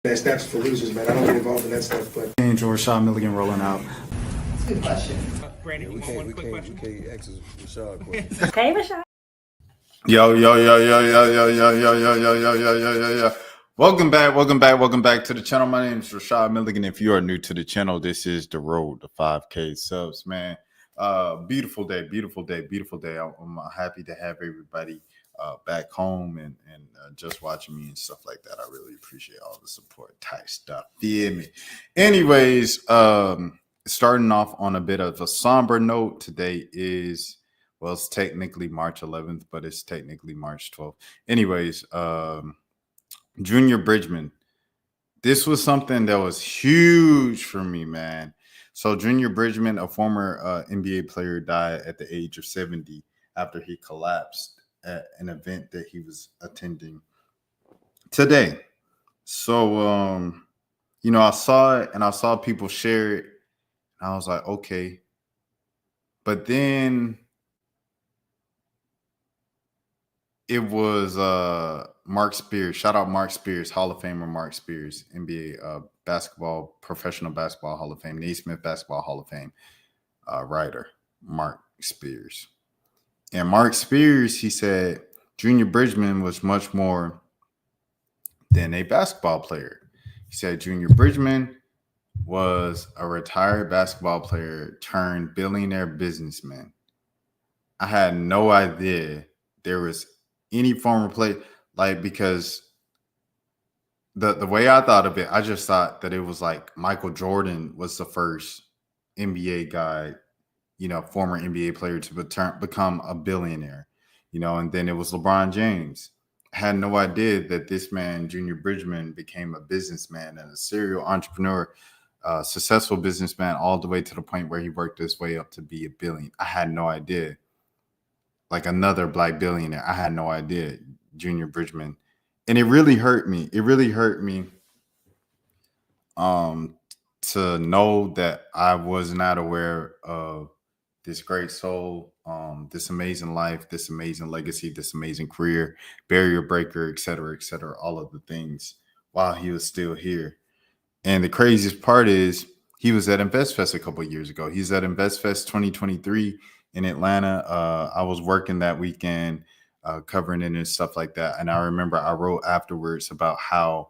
That's for losers, man. I don't get involved in that stuff. But Angel Rashad Milligan rolling out. That's a good question. Brandon, We can't ask Rashad questions. Hey, Rashad. Yo. Welcome back to the channel. My name is Rashad Milligan. If you are new to the channel, this is the road to 5K subs, man. Beautiful day. I'm happy to have everybody back home and just watching me and stuff like that. I really appreciate all the support type stuff. Feel me? Anyways, starting off on a bit of a somber note, today is, well, it's technically March 11th, but it's technically March 12th. Anyways, Junior Bridgeman. This was something that was huge for me, man. So Junior Bridgeman, a former NBA player, died at the age of 70 after he collapsed at an event that he was attending today. So, I saw it and I saw people share it. And I was like, okay. But then it was Mark Spears. Shout out Mark Spears, Hall of Famer Mark Spears, NBA basketball, professional basketball Hall of Fame, Naismith Basketball Hall of Fame writer, Mark Spears. And Mark Spears, he said, Junior Bridgeman was much more than a basketball player. He said Junior Bridgeman was a retired basketball player turned billionaire businessman. I had no idea there was any former play, because the way I thought of it, I just thought that it was like Michael Jordan was the first NBA guy, former NBA player to become a billionaire, and then it was LeBron James. I had no idea that this man, Junior Bridgeman, became a businessman and a serial entrepreneur, successful businessman, all the way to the point where he worked his way up to be a billion. I had no idea. Like another black billionaire. I had no idea, Junior Bridgeman. And it really hurt me. It really hurt me to know that I was not aware of this great soul, this amazing life, this amazing legacy, this amazing career, barrier breaker, et cetera, all of the things while he was still here. And the craziest part is he was at InvestFest a couple of years ago. He's at InvestFest 2023 in Atlanta. I was working that weekend, covering it and stuff like that. And I remember I wrote afterwards about how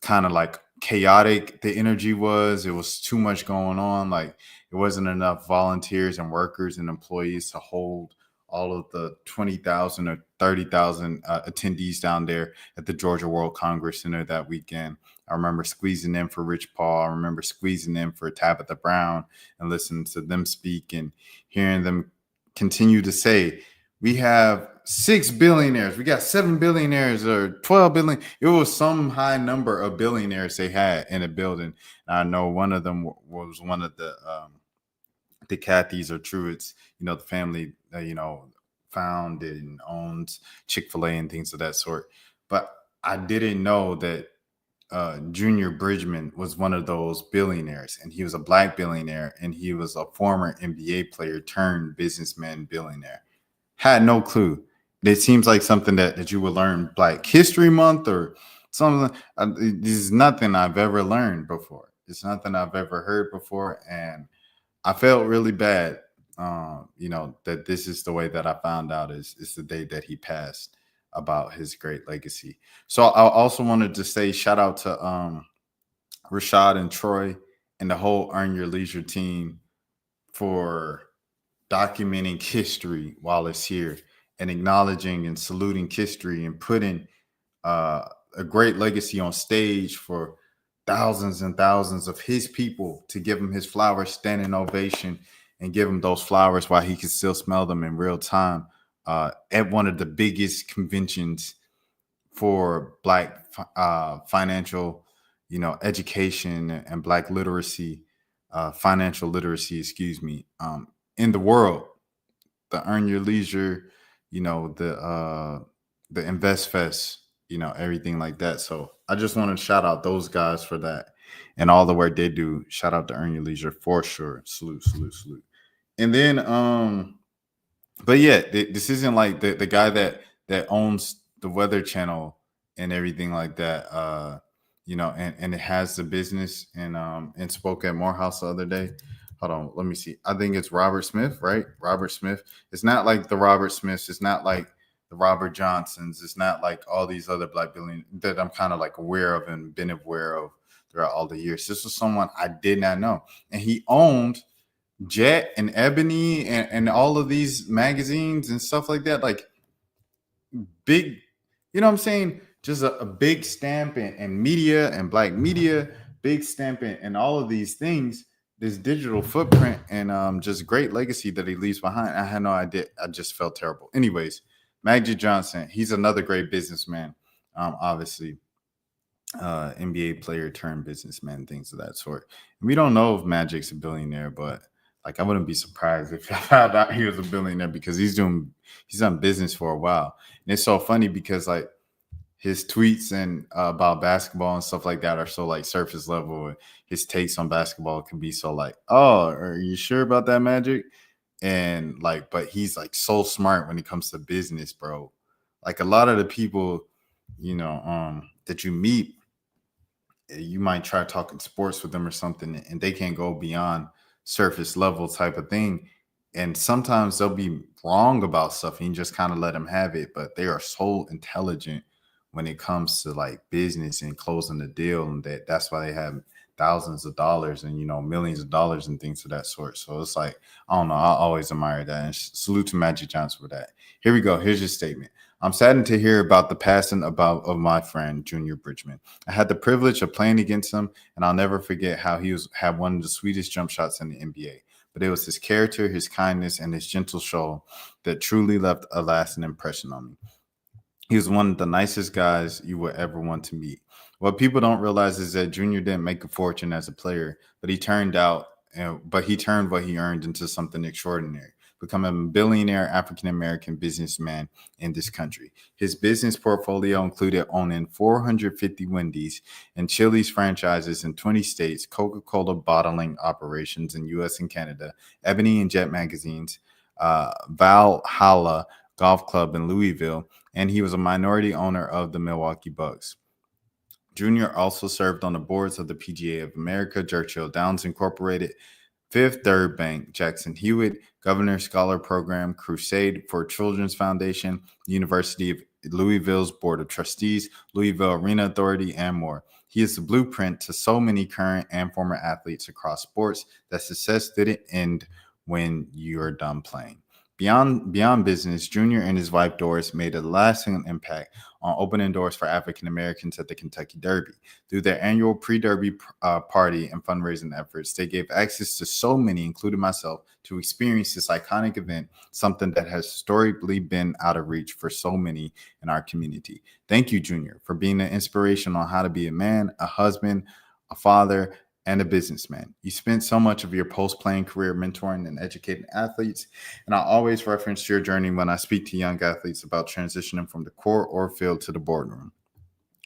kind of like chaotic the energy was. It was too much going on. Like it wasn't enough volunteers and workers and employees to hold all of the 20,000 or 30,000 attendees down there at the Georgia World Congress Center that weekend. I remember squeezing in for Rich Paul. I remember squeezing in for Tabitha Brown and listening to them speak and hearing them continue to say, we have 6 billionaires. We got 7 billionaires or 12 billion. It was some high number of billionaires they had in a building. And I know one of them was one of the Cathys or Truetts, the family, founded and owns Chick-fil-A and things of that sort. But I didn't know that Junior Bridgeman was one of those billionaires, and he was a black billionaire, and he was a former NBA player turned businessman billionaire. Had no clue. It seems like something that you would learn Black History Month or something. This is nothing I've ever learned before. It's nothing I've ever heard before, and I felt really bad, that this is the way that I found out is the day that he passed, about his great legacy. So I also wanted to say shout out to Rashad and Troy and the whole Earn Your Leisure team for documenting history while it's here and acknowledging and saluting history and putting a great legacy on stage for thousands and thousands of his people to give him his flowers, standing ovation, and give him those flowers while he could still smell them in real time at one of the biggest conventions for Black financial, education and Black literacy, financial literacy, in the world. The Earn Your Leisure, the InvestFest, everything like that. So I just want to shout out those guys for that and all the work they do. Shout out to Earn Your Leisure for sure. Salute. And then, but yeah, this isn't like the guy that owns the Weather Channel and everything like that. and it has the business and spoke at Morehouse the other day. Hold on, let me see. I think it's Robert Smith, right? Robert Smith. It's not like the Robert Smiths. It's not like the Robert Johnsons. It's not like all these other black billionaires that I'm kind of like aware of and been aware of throughout all the years. This was someone I did not know, and he owned Jet and Ebony and all of these magazines and stuff like that. Like big, you know what I'm saying? Just a big stamp in media and black media, big stamp in all of these things, this digital footprint and just great legacy that he leaves behind. I had no idea. I just felt terrible. Anyways, Magic Johnson, he's another great businessman. Obviously, NBA player turned businessman, things of that sort. And we don't know if Magic's a billionaire, but like I wouldn't be surprised if I found out he was a billionaire because he's done business for a while. And it's so funny because like his tweets and about basketball and stuff like that are so like surface level. His takes on basketball can be so like, oh, are you sure about that, Magic? And like, but he's like so smart when it comes to business, bro. Like a lot of the people, that you meet, you might try talking sports with them or something, and they can't go beyond surface level type of thing. And sometimes they'll be wrong about stuff and you just kind of let them have it. But they are so intelligent when it comes to like business and closing the deal, and that's why they have thousands of dollars and millions of dollars and things of that sort. So it's like, I don't know, I always admire that, and salute to Magic Johnson for that. Here we go. Here's your statement. I'm saddened to hear about the passing of my friend Junior Bridgeman. I had the privilege of playing against him, and I'll never forget how he had one of the sweetest jump shots in the NBA. But it was his character, his kindness, and his gentle soul that truly left a lasting impression on me. He was one of the nicest guys you would ever want to meet. What people don't realize is that Junior didn't make a fortune as a player, but he turned what he earned into something extraordinary, becoming a billionaire African-American businessman in this country. His business portfolio included owning 450 Wendy's and Chili's franchises in 20 states, Coca-Cola bottling operations in U.S. and Canada, Ebony and Jet magazines, Valhalla Golf Club in Louisville, and he was a minority owner of the Milwaukee Bucks. Junior also served on the boards of the PGA of America, Churchill Downs Incorporated, Fifth Third Bank, Jackson Hewitt, Governor Scholar Program, Crusade for Children's Foundation, University of Louisville's Board of Trustees, Louisville Arena Authority, and more. He is the blueprint to so many current and former athletes across sports that success didn't end when you're done playing. Beyond business, Junior and his wife Doris made a lasting impact on opening doors for African Americans at the Kentucky Derby. Through their annual pre-Derby party and fundraising efforts, they gave access to so many, including myself, to experience this iconic event, something that has historically been out of reach for so many in our community. Thank you, Junior, for being an inspiration on how to be a man, a husband, a father, and a businessman. You spent so much of your post-playing career mentoring and educating athletes, and I always reference your journey when I speak to young athletes about transitioning from the court or field to the boardroom.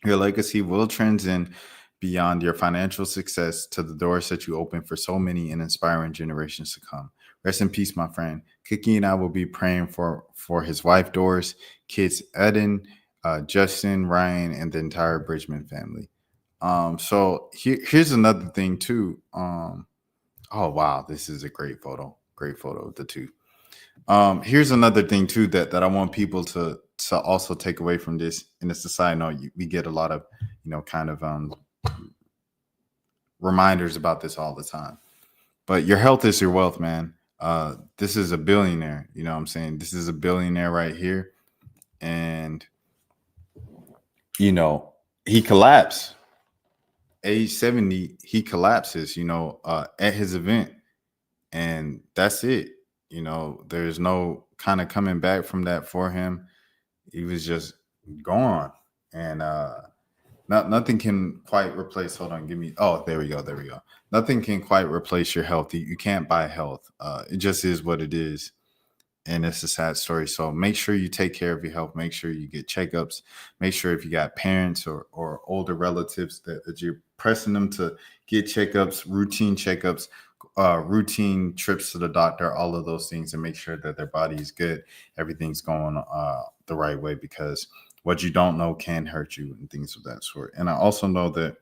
Your legacy will transcend beyond your financial success to the doors that you open for so many and inspiring generations to come. Rest in peace, my friend. Kiki and I will be praying for his wife, Doris, kids, Eden, Justin, Ryan, and the entire Bridgeman family. So here's another thing too. Oh wow, this is a great photo of the two. Here's another thing too that I want people to also take away from this, and it's a side note. We get a lot of kind of reminders about this all the time. But your health is your wealth, man. This is a billionaire. You know what I'm saying? This is a billionaire right here, and he collapsed. Age 70, he collapses, at his event. And that's it. There's no kind of coming back from that for him. He was just gone. And nothing can quite replace, there we go. Nothing can quite replace your health. You can't buy health. It just is what it is. And it's a sad story. So make sure you take care of your health. Make sure you get checkups. Make sure if you got parents or older relatives that you're pressing them to get checkups, routine trips to the doctor, all of those things, and make sure that their body is good. Everything's going the right way, because what you don't know can hurt you and things of that sort. And I also know that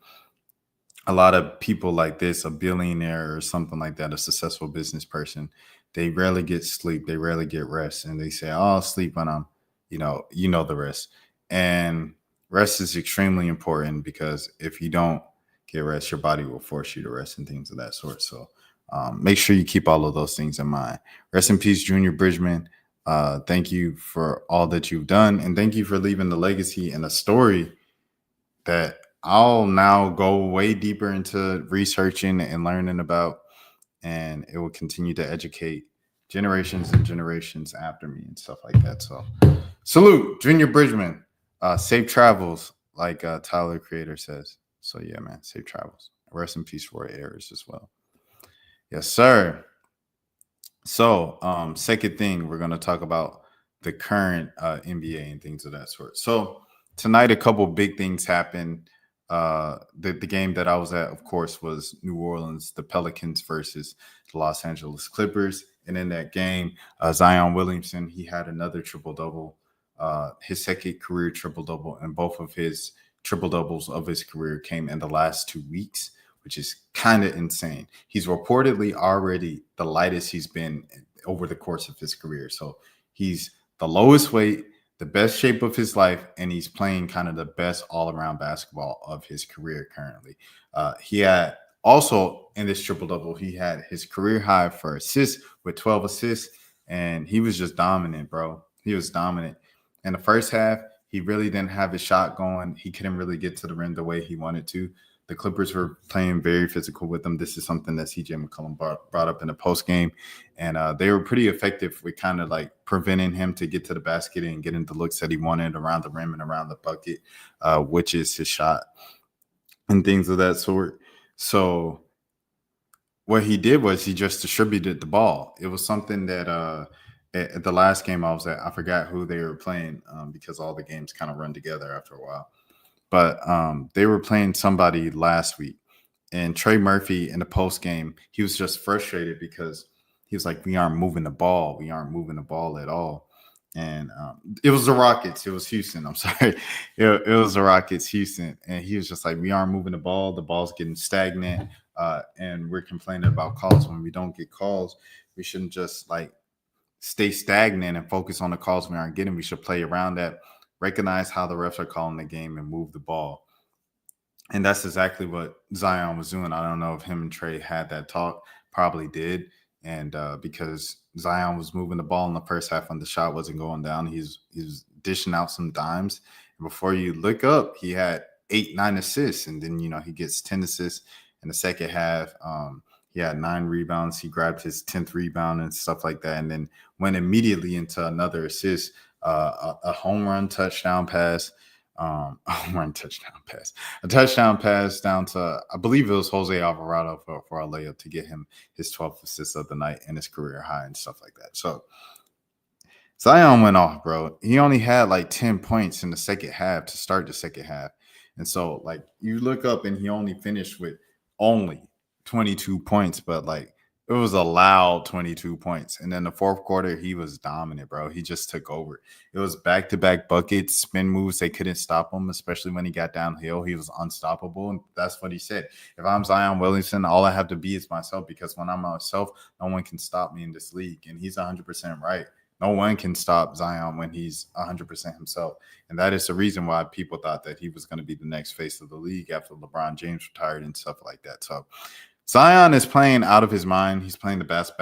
a lot of people like this, a billionaire or something like that, a successful business person, they rarely get sleep. They rarely get rest. And they say, oh, I'll sleep when I'm, the rest. And rest is extremely important because if you don't get rest, your body will force you to rest and things of that sort. So make sure you keep all of those things in mind. Rest in peace, Junior Bridgeman. Thank you for all that you've done. And thank you for leaving the legacy and a story that I'll now go way deeper into researching and learning about, and it will continue to educate generations and generations after me and stuff like that. So salute, Junior Bridgeman. Safe travels, like Tyler Creator says. So yeah, man, safe travels. Rest in peace, Roy Ayers as well. Yes, sir. So second thing, we're going to talk about the current NBA and things of that sort. So tonight, a couple big things happened. The game that I was at, of course, was New Orleans, the Pelicans versus the Los Angeles Clippers. And in that game, Zion Williamson, he had another triple-double, his second career triple-double, and both of his triple-doubles of his career came in the last 2 weeks, which is kind of insane. He's reportedly already the lightest he's been over the course of his career. So he's the lowest weight, the best shape of his life, and he's playing kind of the best all-around basketball of his career currently. He had also in this triple-double, he had his career high for assists with 12 assists, and he was just dominant, bro. He was dominant. In the first half, he really didn't have his shot going. He couldn't really get to the rim the way he wanted to. The Clippers were playing very physical with him. This is something that CJ McCollum brought up in the post game, and they were pretty effective with kind of like preventing him to get to the basket and getting the looks that he wanted around the rim and around the bucket, which is his shot and things of that sort. So what he did was he just distributed the ball. It was something that at the last game I was at, I forgot who they were playing because all the games kind of run together after a while. But they were playing somebody last week, and Trey Murphy in the post game, he was just frustrated because he was like, we aren't moving the ball. We aren't moving the ball at all. And it was the Rockets. It was Houston. I'm sorry. It was the Rockets, Houston. And he was just like, we aren't moving the ball. The ball's getting stagnant. And we're complaining about calls. When we don't get calls, we shouldn't just like stay stagnant and focus on the calls we aren't getting. We should play around that. Recognize how the refs are calling the game and move the ball. And that's exactly what Zion was doing. I don't know if him and Trey had that talk. Probably did. And because Zion was moving the ball in the first half when the shot wasn't going down, he was dishing out some dimes. And before you look up, he had 8-9 assists. And then, he gets 10 assists in the second half. He had 9 rebounds. He grabbed his 10th rebound and stuff like that. And then went immediately into another assist. A home run touchdown pass, a touchdown pass down to, I believe it was Jose Alvarado for a layup to get him his 12th assist of the night and his career high and stuff like that. So Zion went off, bro. He only had like 10 points in the second half to start the second half. And so like you look up and he only finished with only 22 points, but like it was a loud 22 points. And then the fourth quarter, he was dominant, bro. He just took over. It was back-to-back buckets, spin moves. They couldn't stop him, especially when he got downhill. He was unstoppable. And that's what he said. If I'm Zion Williamson, all I have to be is myself, because when I'm myself, no one can stop me in this league. And he's 100% right. No one can stop Zion when he's 100% himself. And that is the reason why people thought that he was going to be the next face of the league after LeBron James retired and stuff like that. So Zion is playing out of his mind. He's playing the best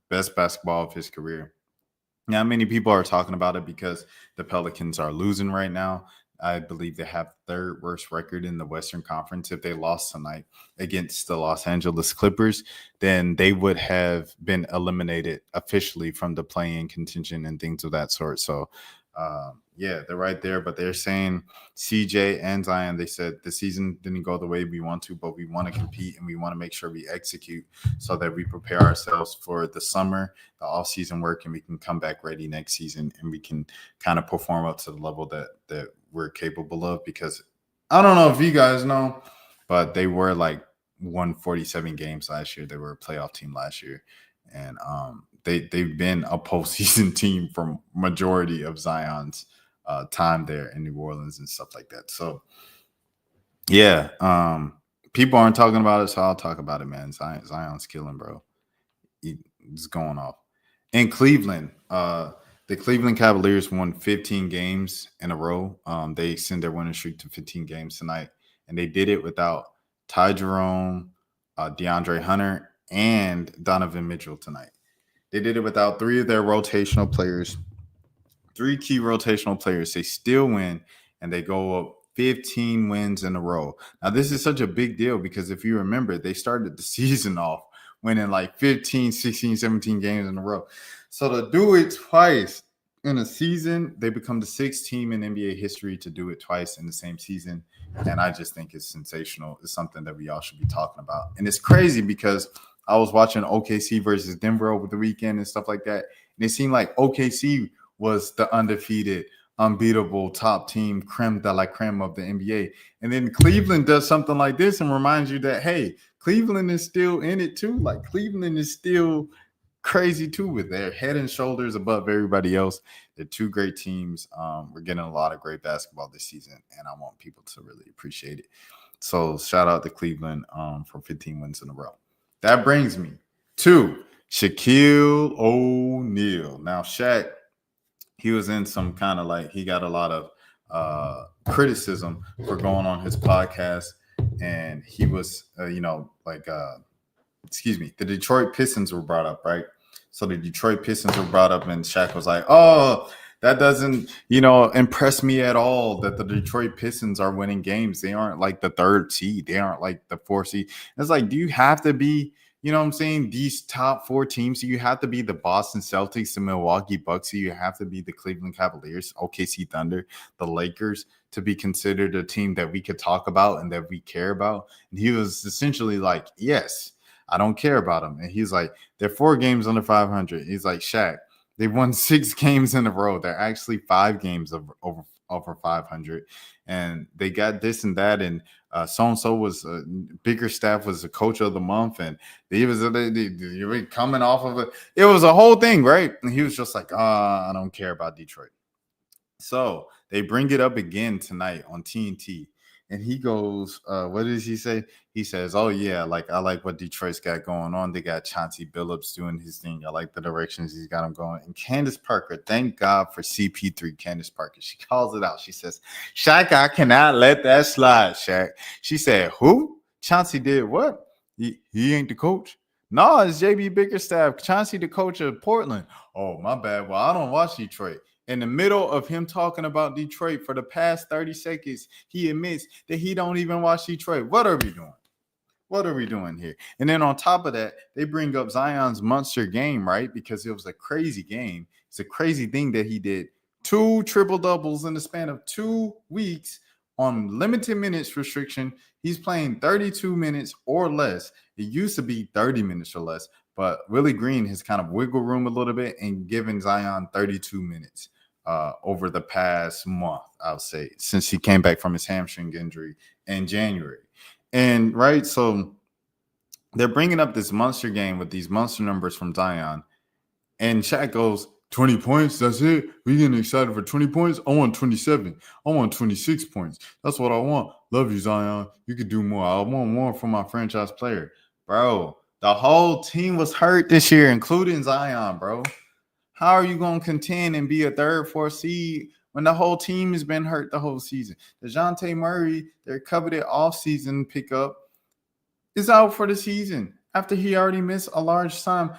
basketball of his career. Now, many people are talking about it because the Pelicans are losing right now. I believe they have third worst record in the Western Conference. If they lost tonight against the Los Angeles Clippers, then they would have been eliminated officially from the play-in contention and things of that sort. So, yeah, they're right there, but they're saying CJ and Zion, they said the season didn't go the way we want to, but we want to compete and we want to make sure we execute so that we prepare ourselves for the summer, the off-season work, and we can come back ready next season and we can kind of perform up to the level that we're capable of. Because I don't know if you guys know, but they were like 147 games last year. They were a playoff team last year. And they've been a postseason team for majority of Zion's time there in New Orleans and stuff like that. So yeah, people aren't talking about it, so I'll talk about it, man. Zion's killing, bro. He's going off. In Cleveland, the Cleveland Cavaliers won 15 games in a row. They extend their winning streak to 15 games tonight, and they did it without Ty Jerome, DeAndre Hunter, and Donovan Mitchell tonight. They did it without three of their rotational players, three key rotational players. They still win, and they go up 15 wins in a row. Now, this is such a big deal because if you remember, they started the season off winning like 15, 16, 17 games in a row. So to do it twice in a season, they become the sixth team in NBA history to do it twice in the same season. And I just think it's sensational. It's something that we all should be talking about. And it's crazy because I was watching OKC versus Denver over the weekend and stuff like that. And it seemed like OKC was the undefeated, unbeatable top team, creme de la creme of the NBA. And then Cleveland does something like this and reminds you that, hey, Cleveland is still in it too. Like Cleveland is still crazy too with their head and shoulders above everybody else. They're two great teams. We're getting a lot of great basketball this season, and I want people to really appreciate it. So shout out to Cleveland for 15 wins in a row. That brings me to Shaquille O'Neal. Now, Shaq, he was in some kind of like, he got a lot of criticism for going on his podcast, and he was, the Detroit Pistons were brought up, right? So the Detroit Pistons were brought up, and Shaq was like, oh, that doesn't, impress me at all that the Detroit Pistons are winning games. They aren't like the third seed. They aren't like the fourth seed. It's like, do you have to be, these top four teams? Do you have to be the Boston Celtics, the Milwaukee Bucks? Do you have to be the Cleveland Cavaliers, OKC Thunder, the Lakers to be considered a team that we could talk about and that we care about? And he was essentially like, yes, I don't care about them. And he's like, they're 4 games under 500. He's like, Shaq, they won 6 games in a row. They're actually 5 games over 500. And they got this and that. And so-and-so was Bickerstaff was the coach of the month. And they were coming off of it. It was a whole thing, right? And he was just like, I don't care about Detroit. So they bring it up again tonight on TNT. And he goes, what does he say? He says, oh, yeah, like I like what Detroit's got going on. They got Chauncey Billups doing his thing. I like the directions he's got him going. And Candace Parker, thank God for CP3, Candace Parker. She calls it out. She says, Shaq, I cannot let that slide, Shaq. She said, who? Chauncey did what? He ain't the coach? No, it's JB Bickerstaff. Chauncey, the coach of Portland. Oh, my bad. Well, I don't watch Detroit. In the middle of him talking about Detroit for the past 30 seconds, he admits that he don't even watch Detroit. What are we doing? What are we doing here? And then on top of that, they bring up Zion's monster game, right? Because it was a crazy game. It's a crazy thing that he did 2 triple doubles in the span of 2 weeks on limited minutes restriction. He's playing 32 minutes or less. It used to be 30 minutes or less, but Willie Green has kind of wiggled room a little bit and given Zion 32 minutes. Over the past month, I'll say, since he came back from his hamstring injury in January. And right, so they're bringing up this monster game with these monster numbers from Zion. And Shaq goes, 20 points, that's it? We getting excited for 20 points? I want 27. I want 26 points. That's what I want. Love you, Zion. You could do more. I want more from my franchise player. Bro, the whole team was hurt this year, including Zion, bro. How are you going to contend and be a 3rd, 4th seed when the whole team has been hurt the whole season? DeJounte Murray, their coveted offseason pickup, is out for the season after he already missed a large time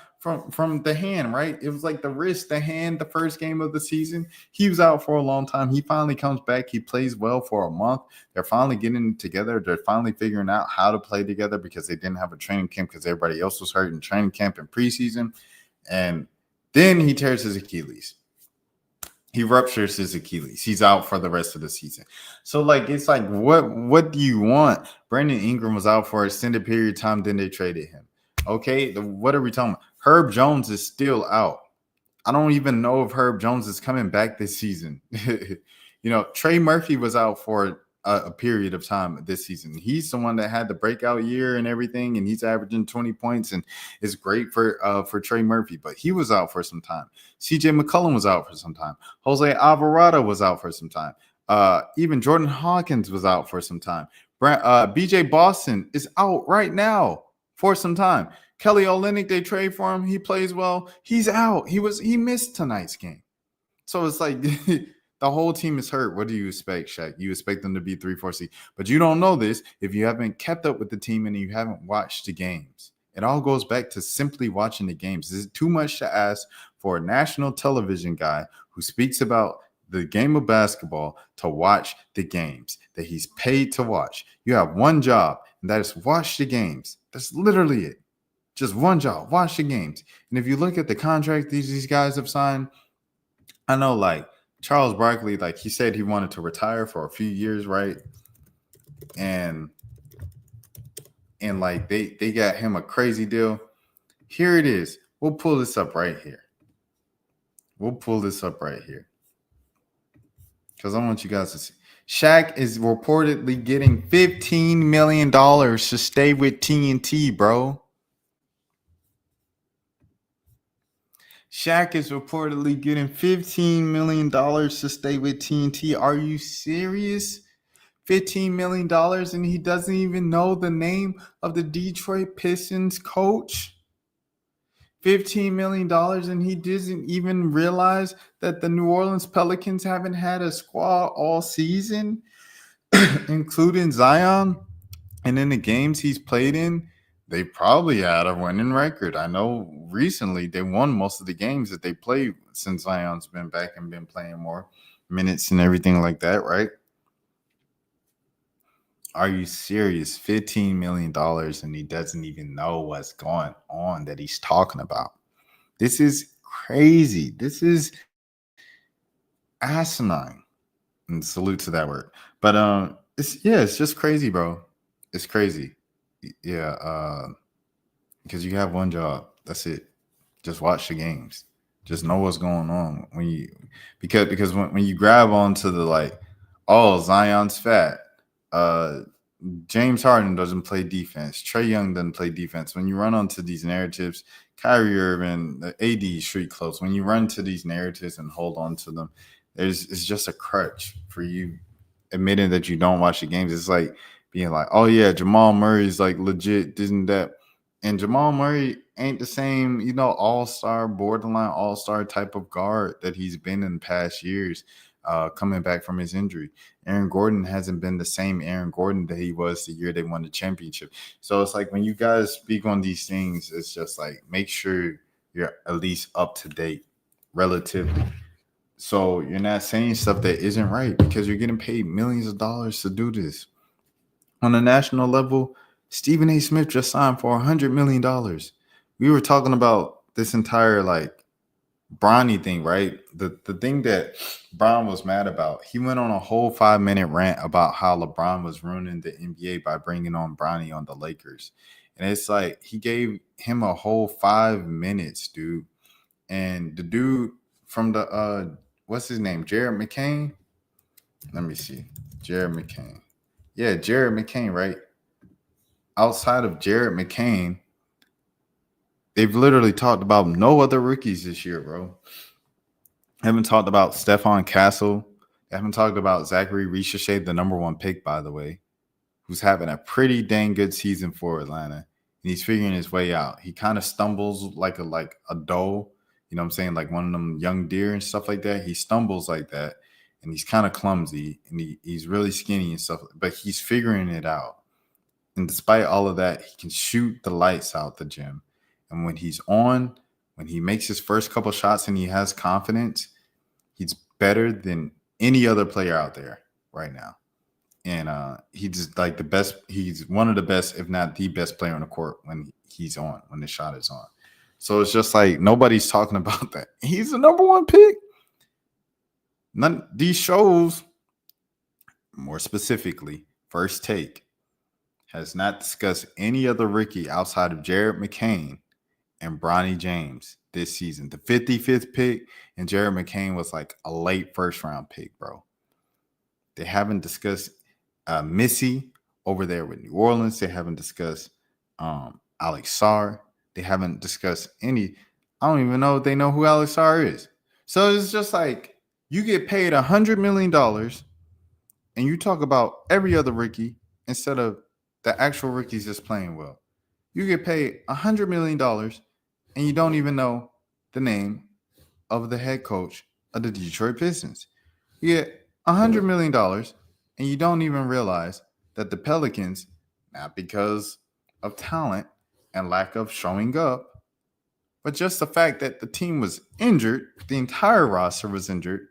from the hand, right? It was like the wrist, the hand, the first game of the season. He was out for a long time. He finally comes back. He plays well for a month. They're finally getting together. They're finally figuring out how to play together because they didn't have a training camp because everybody else was hurt in training camp and preseason. And then he tears his Achilles. He ruptures his Achilles. He's out for the rest of the season. So, like, it's like, what do you want? Brandon Ingram was out for an extended period of time. Then they traded him. Okay, what are we talking about? Herb Jones is still out. I don't even know if Herb Jones is coming back this season. Trey Murphy was out for a period of time this season. He's the one that had the breakout year and everything, and he's averaging 20 points, and it's great for Trey Murphy. But he was out for some time. C.J. McCollum was out for some time. Jose Alvarado was out for some time. Even Jordan Hawkins was out for some time. B.J. Boston is out right now for some time. Kelly Olynyk, they trade for him. He plays well. He's out. He missed tonight's game. So it's like the whole team is hurt. What do you expect, Shaq? You expect them to be 3-4 seed. But you don't know this if you haven't kept up with the team and you haven't watched the games. It all goes back to simply watching the games. Is it too much to ask for a national television guy who speaks about the game of basketball to watch the games that he's paid to watch? You have one job, and that is watch the games. That's literally it. Just one job, watch the games. And if you look at the contract these guys have signed, I know like Charles Barkley, like he said he wanted to retire for a few years, right? And like they got him a crazy deal. Here it is. We'll pull this up right here. Because I want you guys to see. Shaq is reportedly getting $15 million to stay with TNT, bro. Shaq is reportedly getting $15 million to stay with TNT. Are you serious? $15 million and he doesn't even know the name of the Detroit Pistons coach? $15 million and he doesn't even realize that the New Orleans Pelicans haven't had a squad all season, including Zion. And in the games he's played in, they probably had a winning record. I know recently they won most of the games that they played since Zion's been back and been playing more minutes and everything like that, right? Are you serious? $15 million and he doesn't even know what's going on that he's talking about. This is crazy. This is asinine. And salute to that word. But it's just crazy, bro. It's crazy. Yeah, because you have one job. That's it. Just watch the games. Just know what's going on because when you grab onto the like, oh, Zion's fat. James Harden doesn't play defense. Trae Young doesn't play defense. When you run onto these narratives, Kyrie Irving, the AD street clothes. When you run to these narratives and hold on to them, it's just a crutch for you admitting that you don't watch the games. It's like being like, oh yeah, Jamal Murray's like legit, isn't that? And Jamal Murray ain't the same, all-star, borderline all-star type of guard that he's been in past years, coming back from his injury. Aaron Gordon hasn't been the same Aaron Gordon that he was the year they won the championship. So it's like when you guys speak on these things, it's just like make sure you're at least up to date relatively. So you're not saying stuff that isn't right because you're getting paid millions of dollars to do this. On a national level, Stephen A. Smith just signed for $100 million. We were talking about this entire like Bronny thing, right? The thing that Bron was mad about, he went on a whole 5-minute rant about how LeBron was ruining the NBA by bringing on Bronny on the Lakers. And it's like he gave him a whole 5 minutes, dude. And the dude from the what's his name? Jared McCain? Let me see. Jared McCain. Yeah, Jared McCain, right? Outside of Jared McCain, they've literally talked about no other rookies this year, bro. Haven't talked about Stephon Castle. Haven't talked about Zachary Ricochet, the number 1 pick, by the way, who's having a pretty dang good season for Atlanta. And he's figuring his way out. He kind of stumbles like a doe, you know what I'm saying? Like one of them young deer and stuff like that. He stumbles like that. And he's kind of clumsy. And he's really skinny and stuff. But he's figuring it out. And despite all of that, he can shoot the lights out the gym. And when he's on, when he makes his first couple shots and he has confidence, he's better than any other player out there right now. And he's like the best. He's one of the best, if not the best player on the court when he's on, when the shot is on. So it's just like nobody's talking about that. He's the number 1 pick. None these shows, more specifically, First Take, has not discussed any other rookie outside of Jared McCain and Bronny James this season. The 55th pick, and Jared McCain was like a late first-round pick, bro. They haven't discussed Missy over there with New Orleans. They haven't discussed Alex Sarr. They haven't discussed any. I don't even know if they know who Alex Sarr is. So it's just like you get paid $100 million and you talk about every other rookie instead of the actual rookies just playing well. You get paid $100 million and you don't even know the name of the head coach of the Detroit Pistons. You get $100 million and you don't even realize that the Pelicans, not because of talent and lack of showing up, but just the fact that the team was injured, the entire roster was injured,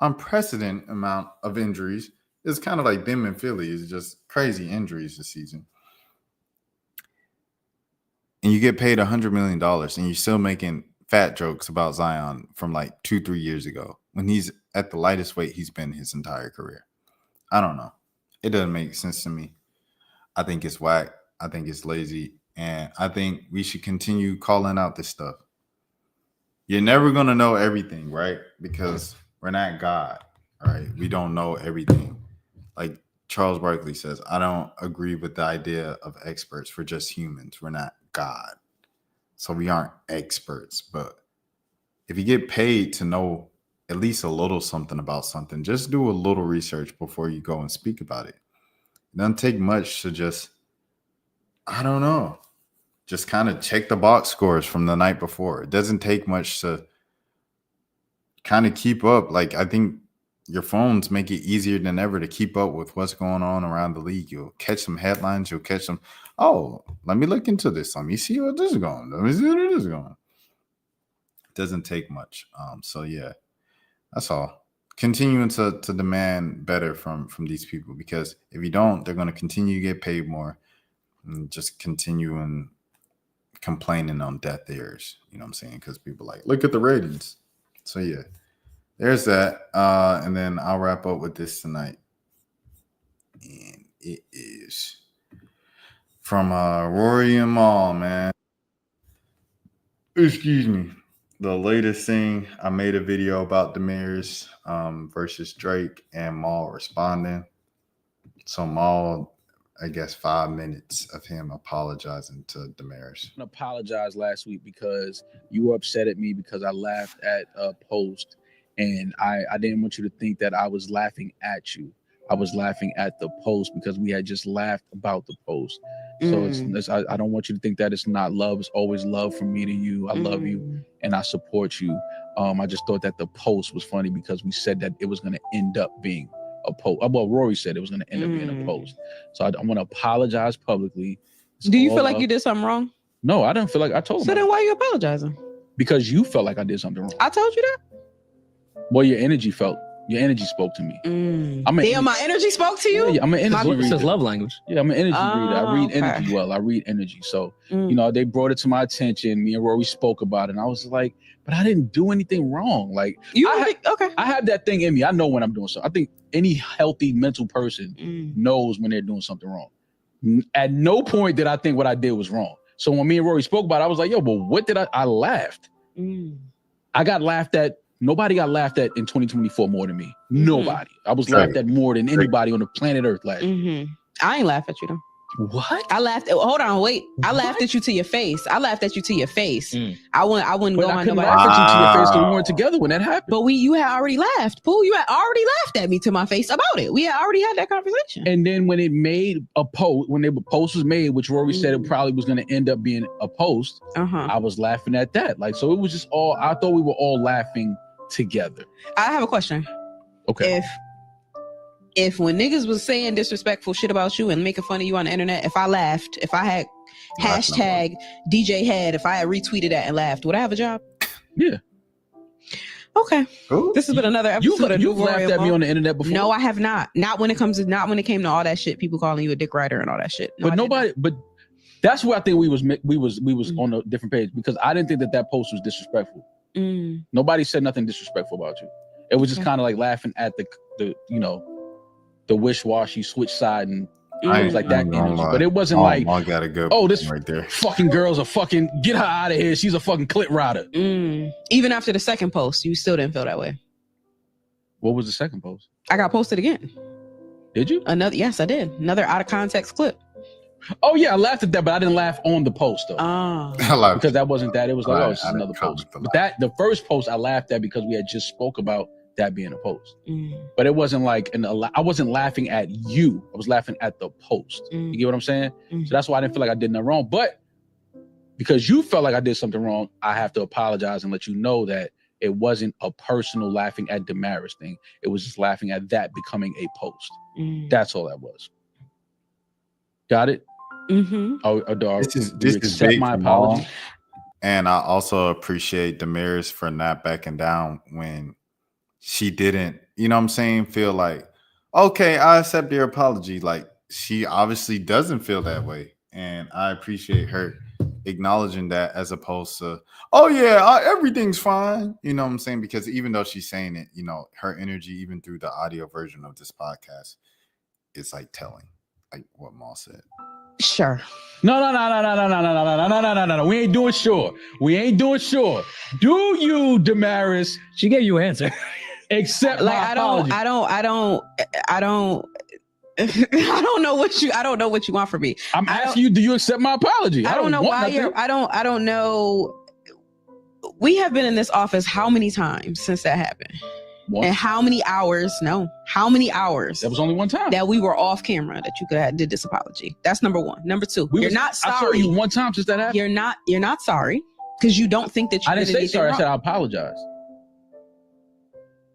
unprecedented amount of injuries. It's kind of like them in Philly. It's just crazy injuries this season. And you get paid $100 million and you're still making fat jokes about Zion from like 2-3 years ago when he's at the lightest weight he's been his entire career. I don't know. It doesn't make sense to me. I think it's whack. I think it's lazy. And I think we should continue calling out this stuff. You're never going to know everything, right? Because we're not God, right? We don't know everything. Like Charles Barkley says, I don't agree with the idea of experts. We're just humans. We're not God. So we aren't experts. But if you get paid to know at least a little something about something, just do a little research before you go and speak about it. It doesn't take much to just, I don't know, just kind of check the box scores from the night before. It doesn't take much to kind of keep up. Like, I think your phones make it easier than ever to keep up with what's going on around the league. You'll catch some headlines. You'll catch some, oh, let me look into this. Let me see what this is going. Let me see what this is going. It doesn't take much. So, yeah, that's all. Continuing to demand better from these people, because if you don't, they're going to continue to get paid more and just continue and complaining on death ears. You know what I'm saying? Because people like, look at the ratings. So, yeah. There's that. And then I'll wrap up with this tonight. And it is from Rory and Mal, man. Excuse me. The latest thing, I made a video about Demaris versus Drake, and Mal responding. So Mal, I guess 5 minutes of him apologizing to Demaris. I apologized last week because you were upset at me because I laughed at a post. And I didn't want you to think that I was laughing at you. I was laughing at the post because we had just laughed about the post. So I don't want you to think that it's not love. It's always love from me to you. I love you and I support you. I just thought that the post was funny because we said that it was going to end up being a post. Well, Rory said it was going to end up being a post. So I want to apologize publicly. Do you feel like you did something wrong? No, I didn't feel like I told him. So then why are you apologizing? Because you felt like I did something wrong. I told you that? Well, your energy spoke to me. Damn, my energy spoke to you? Yeah, I'm an energy reader. It's his love language. Yeah, I'm an energy reader. I read energy well. I read energy. So, you know, they brought it to my attention. Me and Rory spoke about it. And I was like, but I didn't do anything wrong. Like, I have that thing in me. I know when I'm doing something. I think any healthy mental person knows when they're doing something wrong. At no point did I think what I did was wrong. So when me and Rory spoke about it, I was like, yo, but what did I laughed. I got laughed at. Nobody got laughed at in 2024 more than me. Nobody. I was laughed at more than anybody on the planet Earth last year. I ain't laugh at you though. What? I laughed. Hold on, wait. I laughed at you to your face. I laughed at you to your face. I wouldn't go on nobody. Laugh at you to your face because we weren't together when that happened. But you had already laughed, Pooh. You had already laughed at me to my face about it. We had already had that conversation. And then when it made a post, when the post was made, which Rory said it probably was going to end up being a post, I was laughing at that. Like, so it was just all. I thought we were all laughing together. I have a question. Okay. If when niggas was saying disrespectful shit about you and making fun of you on the internet, if I laughed, if I had hashtag DJ Head, if I had retweeted that and laughed, would I have a job? Yeah. Okay. Ooh. This has been another episode of You've laughed at me on the internet before. No, I have not. Not when it came to all that shit. People calling you a dick rider and all that shit. No, but that's where I think we was on a different page, because I didn't think that post was disrespectful. Nobody said nothing disrespectful about you. It was just kind of like laughing at the you know, the wish-washy switch side and it was like that energy. But it wasn't like, I got a good this right there. Fucking girl's a fucking, get her out of here. She's a fucking clit rider. Even after the second post, you still didn't feel that way. What was the second post? I got posted again. Did you? Yes, I did. Another out of context clip. Oh yeah, I laughed at that, but I didn't laugh on the post though. Because that wasn't that. It was like, oh, it's just another post. But the first post I laughed at because we had just spoke about that being a post. But it wasn't like I wasn't laughing at you. I was laughing at the post. You get what I'm saying? So that's why I didn't feel like I did nothing wrong. But because you felt like I did something wrong, I have to apologize and let you know that it wasn't a personal laughing at Demaris thing. It was just laughing at that becoming a post. That's all that was. Got it? This is big my apology. And I also appreciate Demaris for not backing down when she didn't, you know what I'm saying, feel like, okay, I accept your apology. Like, she obviously doesn't feel that way. And I appreciate her acknowledging that as opposed to, oh yeah, everything's fine. You know what I'm saying? Because even though she's saying it, you know, her energy, even through the audio version of this podcast, is like telling, like what Maul said. Sure. No. We ain't doing sure. We ain't doing sure. Do you, Demaris? She gave you an answer. Accept like my apology. I don't know what you want from me. I'm asking you, do you accept my apology? I don't know why you're. I don't know. We have been in this office how many times since that happened? Once. And how many hours? No, how many hours? That was only one time that we were off camera that you could have did this apology. That's number one. Number two, you're not sorry. I told you one time since that happened. You're not sorry because you don't think that you. I didn't say sorry. Wrong. I said I apologize.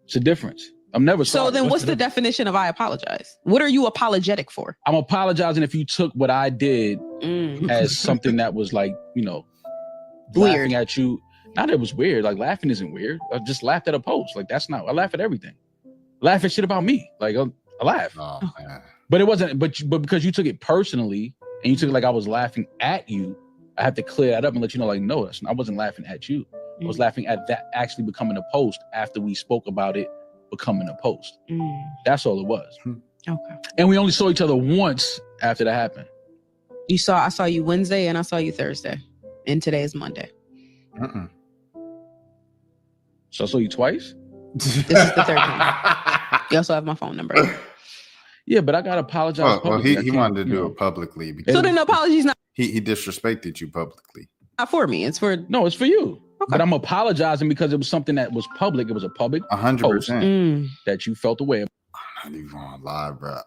It's a difference. I'm never sorry. So then what's the definition of I apologize? What are you apologetic for? I'm apologizing if you took what I did as something that was like, you know, laughing at you. Not that it was weird. Like, laughing isn't weird. I just laughed at a post. Like, that's not. I laugh at everything. I laugh at shit about me. Like, I laugh. Oh, man. But it wasn't. But because you took it personally and you took it like I was laughing at you, I have to clear that up and let you know. Like, no, I wasn't laughing at you. I was laughing at that actually becoming a post after we spoke about it becoming a post. That's all it was. Okay. And we only saw each other once after that happened. I saw you Wednesday and I saw you Thursday, and today is Monday. So I saw you twice? This is the third time. You also have my phone number. Yeah, but I gotta apologize. Well, he wanted to do it publicly. Because so then the apology's not. He disrespected you publicly. Not for me. It's for. No, it's for you. Okay. But I'm apologizing because it was something that was public. It was a public 100% that you felt away. I'm not even gonna lie, bro.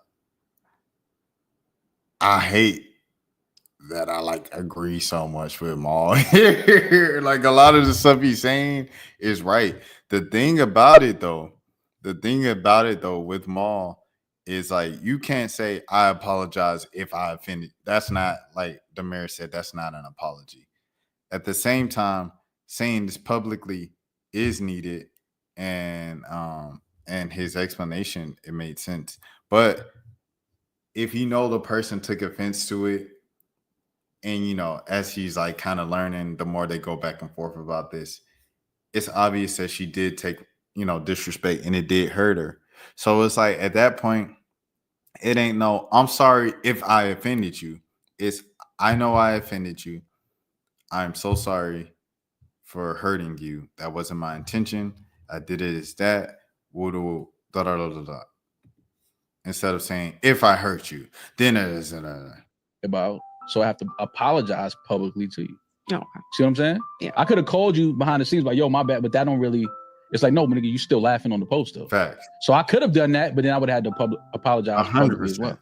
I hate that I like agree so much with Maul. Like, a lot of the stuff he's saying is right. The thing about it though with Maul is like, you can't say I apologize if I offended. That's not, like Demaris said, that's not an apology. At the same time, saying this publicly is needed, and his explanation, it made sense. But if you know the person took offense to it, and, you know, as he's like kind of learning, the more they go back and forth about this, it's obvious that she did take, you know, disrespect, and it did hurt her. So it's like, at that point, it ain't no, I'm sorry if I offended you. It's, I know I offended you. I'm so sorry for hurting you. That wasn't my intention. I did it as that. Instead of saying, if I hurt you, then it is about. So I have to apologize publicly to you. Okay. See what I'm saying? Yeah. I could have called you behind the scenes like, yo, my bad, but that don't really, it's like, no, nigga, you still laughing on the post though. Facts. So I could have done that, but then I would have had to apologize 100%. publicly as well.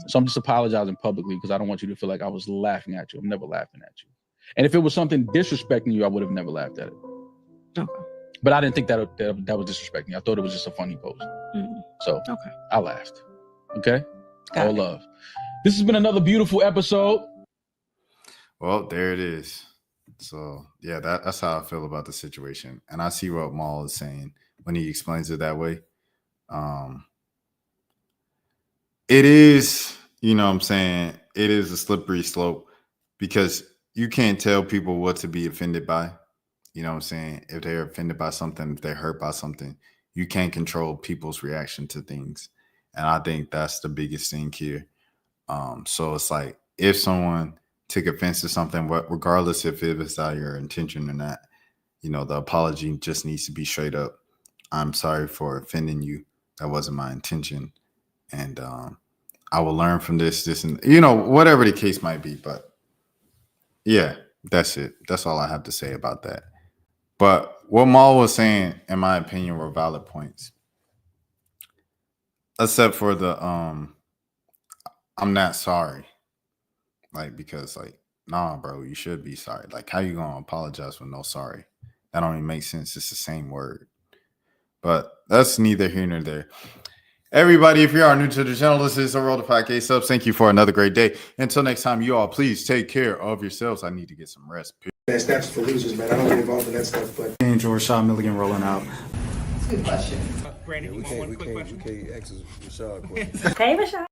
So I'm just apologizing publicly because I don't want you to feel like I was laughing at you. I'm never laughing at you. And if it was something disrespecting you, I would have never laughed at it. Okay. But I didn't think that was disrespecting you. I thought it was just a funny post. So I laughed. Okay? Got all love. This has been another beautiful episode. Well, there it is. So, yeah, that's how I feel about the situation. And I see what Maul is saying when he explains it that way. It is, you know what I'm saying, it is a slippery slope because you can't tell people what to be offended by. You know what I'm saying? If they're offended by something, if they're hurt by something, you can't control people's reaction to things. And I think that's the biggest thing here. So it's like, if someone took offense to something, regardless if it was out your intention or not, you know, the apology just needs to be straight up. I'm sorry for offending you. That wasn't my intention. and I will learn from this, and you know, whatever the case might be. But yeah, that's it. That's all I have to say about that. But what Maul was saying, in my opinion, were valid points. Except for the I'm not sorry. Like, because like, nah, bro, you should be sorry. Like, how you gonna apologize with no sorry? That don't even make sense. It's the same word. But that's neither here nor there. Everybody, if you are new to the channel, this is a Roll the 5K subs. Thank you for another great day. Until next time, you all please take care of yourselves. I need to get some rest. That snaps for losers, man. I don't get involved in that stuff, but Enjoy Rashad Milligan rolling out. Good question. We can't ask Rashad questions. Hey, Rashad.